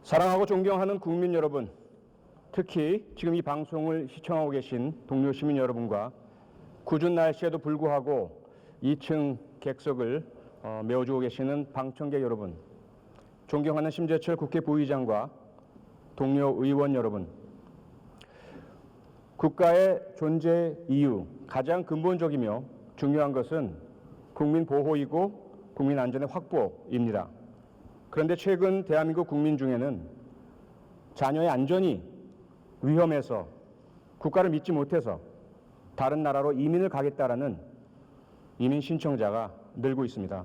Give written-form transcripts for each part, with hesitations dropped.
사랑하고 존경하는 국민 여러분, 특히 지금 이 방송을 시청하고 계신 동료 시민 여러분과 궂은 날씨에도 불구하고 2층 객석을 메워주고 계시는 방청객 여러분, 존경하는 심재철 국회 부의장과 동료 의원 여러분, 국가의 존재 이유, 가장 근본적이며 중요한 것은 국민 보호이고 국민 안전의 확보입니다. 그런데 최근 대한민국 국민 중에는 자녀의 안전이 위험해서 국가를 믿지 못해서 다른 나라로 이민을 가겠다라는 이민 신청자가 늘고 있습니다.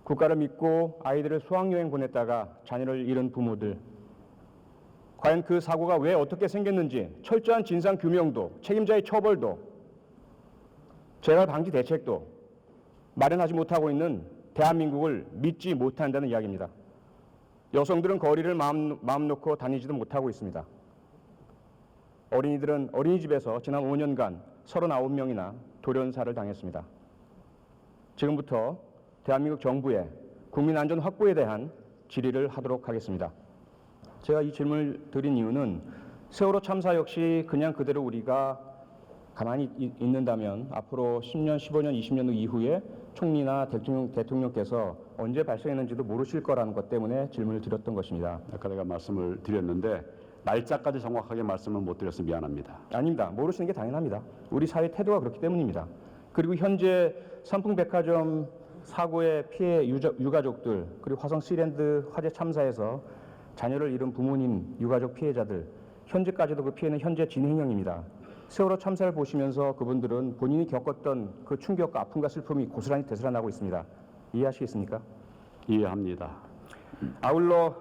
국가를 믿고 아이들을 수학여행 보냈다가 자녀를 잃은 부모들, 과연 그 사고가 왜 어떻게 생겼는지 철저한 진상 규명도 책임자의 처벌도 재발 방지 대책도 마련하지 못하고 있는 대한민국을 믿지 못한다는 이야기입니다. 여성들은 거리를 마음 놓고 다니지도 못하고 있습니다. 어린이들은 어린이집에서 지난 5년간 39명이나 돌연사를 당했습니다. 지금부터 대한민국 정부의 국민 안전 확보에 대한 질의를 하도록 하겠습니다. 제가 이 질문을 드린 이유는 세월호 참사 역시 그냥 그대로 우리가 가만히 있는다면 앞으로 10년, 15년, 20년 이후에 총리나 대통령께서 언제 발생했는지도 모르실 거라는 것 때문에 질문을 드렸던 것입니다. 아까 내가 말씀을 드렸는데 날짜까지 정확하게 말씀을 못 드려서 미안합니다. 아닙니다. 모르시는 게 당연합니다. 우리 사회 태도가 그렇기 때문입니다. 그리고 현재 삼풍백화점 사고의 피해 유가족들, 그리고 화성 시랜드 화재 참사에서 자녀를 잃은 부모님, 유가족 피해자들, 현재까지도 그 피해는 현재 진행형입니다. 세월호 참사를 보시면서 그분들은 본인이 겪었던 그 충격과 아픔과 슬픔이 고스란히 되살아나고 있습니다. 이해하시겠습니까? 이해합니다. 아울러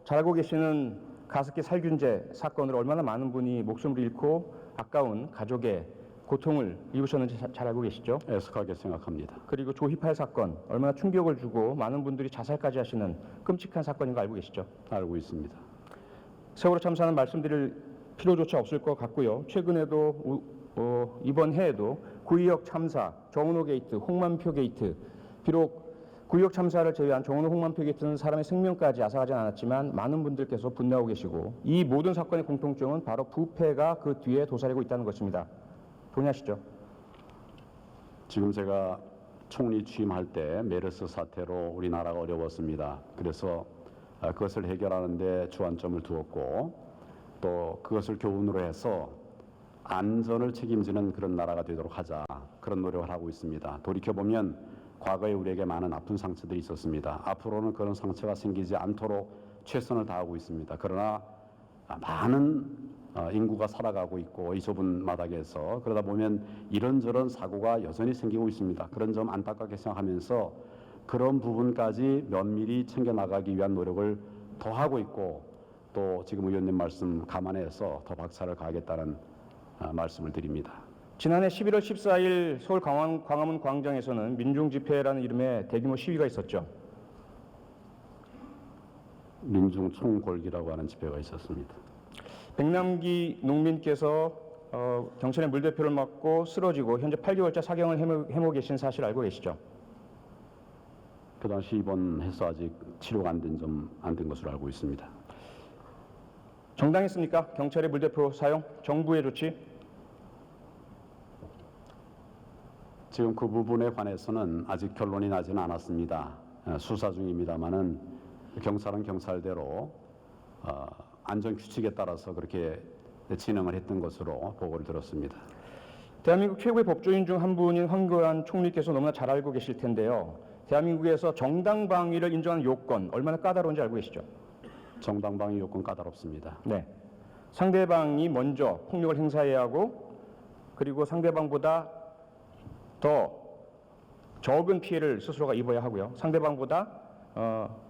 잘 알고 계시는 가습기 살균제 사건으로 얼마나 많은 분이 목숨을 잃고 아까운 가족의 고통을 입으셨는지 잘 알고 계시죠? 애석하게 생각합니다. 그리고 조희팔 사건, 얼마나 충격을 주고 많은 분들이 자살까지 하시는 끔찍한 사건인 거 알고 계시죠? 알고 있습니다. 세월호 참사는 말씀드릴 필요조차 없을 것 같고요. 최근에도 이번 해에도 구의역 참사, 정은호 게이트, 홍만표 게이트, 비록 구의역 참사를 제외한 정은호, 홍만표 게이트는 사람의 생명까지 앗아가진 않았지만 많은 분들께서 분노하고 계시고 이 모든 사건의 공통점은 바로 부패가 그 뒤에 도사리고 있다는 것입니다. 동의하시죠? 지금 제가 총리 취임할 때 메르스 사태로 우리나라가 어려웠습니다. 그래서 그것을 해결하는 데 주안점을 두었고 또 그것을 교훈으로 해서 안전을 책임지는 그런 나라가 되도록 하자, 그런 노력을 하고 있습니다. 돌이켜보면 과거에 우리에게 많은 아픈 상처들이 있었습니다. 앞으로는 그런 상처가 생기지 않도록 최선을 다하고 있습니다. 그러나 많은 인구가 살아가고 있고 이 좁은 마당에서 그러다 보면 이런저런 사고가 여전히 생기고 있습니다. 그런 점 안타깝게 생각하면서 그런 부분까지 면밀히 챙겨나가기 위한 노력을 더 하고 있고 또 지금 의원님 말씀 감안해서 더 박차를 가하겠다는 말씀을 드립니다. 지난해 11월 14일 서울 광화문 광장에서는 민중집회라는 이름의 대규모 시위가 있었죠. 민중 총궐기라고 하는 집회가 있었습니다. 백남기 농민께서 경찰의 물대포를 맞고 쓰러지고 현재 8개월째 사경을 헤매고 계신 사실 알고 계시죠? 그 당시 입원해서 아직 치료가 안 된 것으로 알고 있습니다. 정당했습니까? 경찰의 물대포 사용? 정부의 조치? 지금 그 부분에 관해서는 아직 결론이 나지는 않았습니다. 수사 중입니다만은 경찰은 경찰대로 안전 규칙에 따라서 그렇게 진행을 했던 것으로 보고를 들었습니다. 대한민국 최고의 법조인 중 한 분인 황교안 총리께서 너무나 잘 알고 계실 텐데요. 대한민국에서 정당 방위를 인정하는 요건 얼마나 까다로운지 알고 계시죠? 정당 방위 요건 까다롭습니다. 네. 상대방이 먼저 폭력을 행사해야 하고 그리고 상대방보다 더 적은 피해를 스스로가 입어야 하고요. 상대방보다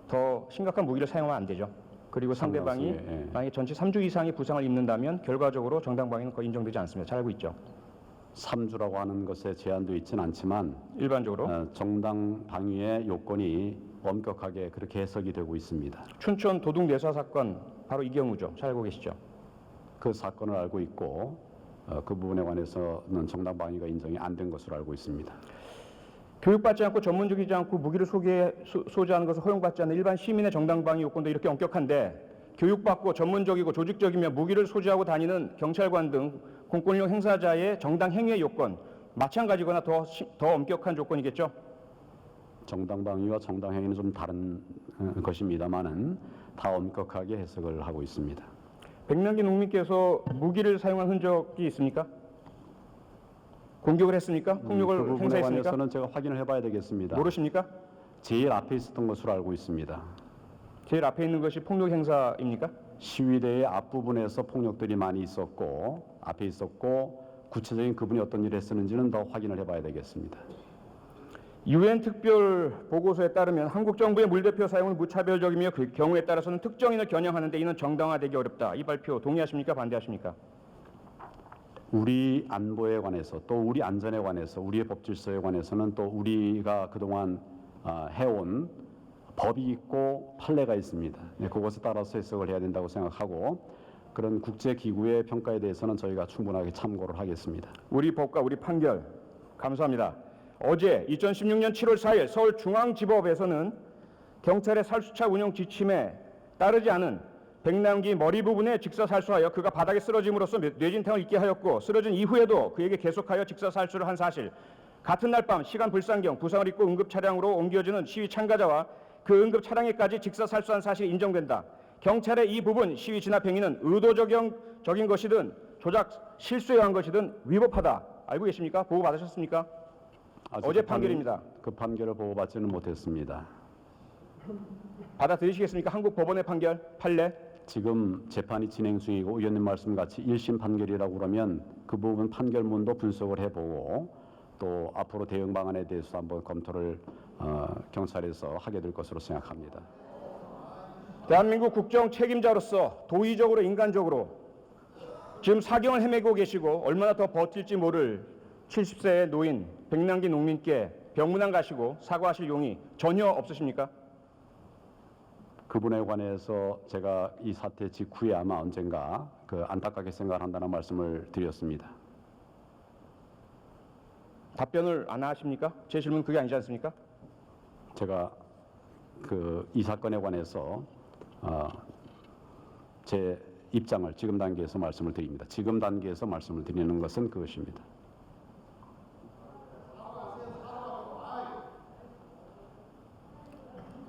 더 심각한 무기를 사용하면 안 되죠. 그리고 상대방이 만약에 전체 3주 이상의 부상을 입는다면 결과적으로 정당 방위는 거의 인정되지 않습니다. 잘 알고 있죠. 3주라고 하는 것에 제한도 있지는 않지만 일반적으로 정당 방위의 요건이 엄격하게 그렇게 해석이 되고 있습니다. 춘천 도둑 뇌사 사건 바로 이 경우죠. 잘 알고 계시죠? 그 사건을 알고 있고 그 부분에 관해서는 정당 방위가 인정이 안 된 것으로 알고 있습니다. 교육받지 않고 전문적이지 않고 무기를 소지하는 것을 허용받지 않는 일반 시민의 정당방위 요건도 이렇게 엄격한데 교육받고 전문적이고 조직적이며 무기를 소지하고 다니는 경찰관 등 공권력 행사자의 정당 행위의 요건 마찬가지거나 더 엄격한 조건이겠죠? 정당방위와 정당행위는 좀 다른 것입니다만은 다 엄격하게 해석을 하고 있습니다. 백남기 농민께서 무기를 사용한 흔적이 있습니까? 공격을 했습니까? 그 폭력을 부분에 행사했습니까? 관해서는 제가 확인을 해봐야 되겠습니다. 모르십니까? 제일 앞에 있었던 것으로 알고 있습니다. 제일 앞에 있는 것이 폭력 행사입니까? 시위대의 앞부분에서 폭력들이 많이 있었고 앞에 있었고 구체적인 그분이 어떤 일을 했었는지는 더 확인을 해봐야 되겠습니다. 유엔 특별 보고서에 따르면 한국 정부의 물대포 사용은 무차별적이며 그 경우에 따라서는 특정인을 겨냥하는데 이는 정당화되기 어렵다. 이 발표 동의하십니까? 반대하십니까? 우리 안보에 관해서 또 우리 안전에 관해서 우리의 법질서에 관해서는 또 우리가 그동안 해온 법이 있고 판례가 있습니다. 네, 그것에 따라서 해석을 해야 된다고 생각하고 그런 국제기구의 평가에 대해서는 저희가 충분하게 참고를 하겠습니다. 우리 법과 우리 판결 감사합니다. 어제 2016년 7월 4일 서울중앙지법에서는 경찰의 살수차 운영 지침에 따르지 않은 백남기 머리 부분에 직사살수하여 그가 바닥에 쓰러짐으로써 뇌진탕을 입게 하였고 쓰러진 이후에도 그에게 계속하여 직사살수를 한 사실, 같은 날 밤 시간 불상경 부상을 입고 응급 차량으로 옮겨지는 시위 참가자와 그 응급 차량에까지 직사살수한 사실이 인정된다. 경찰의 이 부분 시위 진압 행위는 의도적인 것이든 조작 실수에 의한 것이든 위법하다. 알고 계십니까? 보고 받으셨습니까? 어제 판결입니다. 그 판결을 보고받지는 못했습니다. 받아들이시겠습니까? 한국 법원의 판결, 판례. 지금 재판이 진행 중이고 의원님 말씀같이 1심 판결이라고 그러면 그 부분 판결문도 분석을 해보고 또 앞으로 대응 방안에 대해서 한번 검토를 경찰에서 하게 될 것으로 생각합니다. 대한민국 국정 책임자로서 도의적으로 인간적으로 지금 사경을 헤매고 계시고 얼마나 더 버틸지 모를 70세의 노인 백남기 농민께 병문안 가시고 사과하실 용이 전혀 없으십니까? 그분에 관해서 제가 이 사태 직후에 아마 언젠가 안타깝게 생각한다는 말씀을 드렸습니다. 답변을 안 하십니까? 제 질문 그게 아니지 않습니까? 제가 이 사건에 관해서 제 입장을 지금 단계에서 말씀을 드립니다. 지금 단계에서 말씀을 드리는 것은 그것입니다.